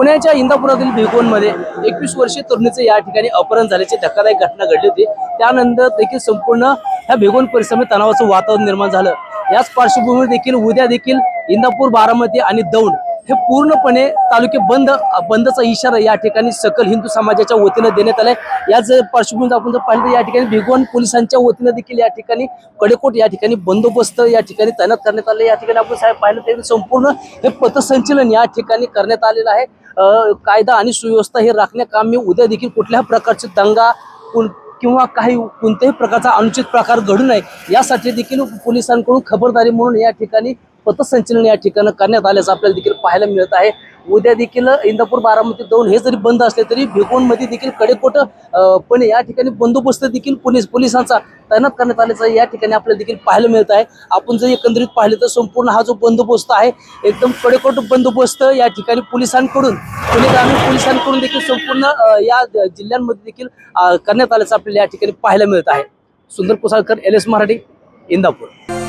पुण्याच्या इंदापुरातील भिगवणमध्ये 21 वर्षीय तरुणीचे या ठिकाणी अपहरण झाल्याची धक्कादायक घटना घडली होती। त्यानंतर देखील संपूर्ण ह्या भिगवण परिसरामध्ये तणावाचं वातावरण निर्माण झालं। याच पार्श्वभूमीवर देखील उद्या देखील इंदापूर, बारामती आणि दौंड हे पूर्णपणे तालुके बंदचा इशारा या ठिकाणी सकल हिंदू समाजाच्या वतीने देण्यात आलाय। याच पार्श्वभूमीवर आपण जर पाहिलं तर या ठिकाणी भिगवण पोलिसांच्या वतीने देखील या ठिकाणी कडेकोट या ठिकाणी बंदोबस्त या ठिकाणी तैनात करण्यात आले। या ठिकाणी आपण साहेब पाहिलं तर संपूर्ण हे पथसंचलन या ठिकाणी करण्यात आलेलं आहे। कायदा आणि सुव्यवस्था हे राखण्याकामी उद्या देखील कुठल्याही प्रकारचे दंगा किंवा काही कोणत्याही प्रकारचा अनुचित प्रकार घडू नये यासाठी देखील पोलिसांकडून खबरदारी म्हणून या ठिकाणी पथसंचलन या ठिकाणी करण्यात आल्याचं आपल्याला देखील पाहायला मिळत आहे। उद्या देखील इंदापूर, बारामती, दौंड हे जरी बंद असले तरी भिगवणमध्ये देखील कडेकोट पण या ठिकाणी बंदोबस्त देखील पोलिसांचा तैनात करण्यात आल्याचं या ठिकाणी आपल्याला देखील पाहायला मिळत आहे। आपण जर एकंदरीत पाहिलं तर संपूर्ण हा जो बंदोबस्त आहे एकदम कडेकोट बंदोबस्त या ठिकाणी पोलिसांकडून पुणे ग्रामीण पोलिसांकडून देखील संपूर्ण या जिल्ह्यांमध्ये देखील करण्यात आल्याचं आपल्याला या ठिकाणी पाहायला मिळत आहे। सुंदर कुसाळकर, LS मराठी, इंदापूर।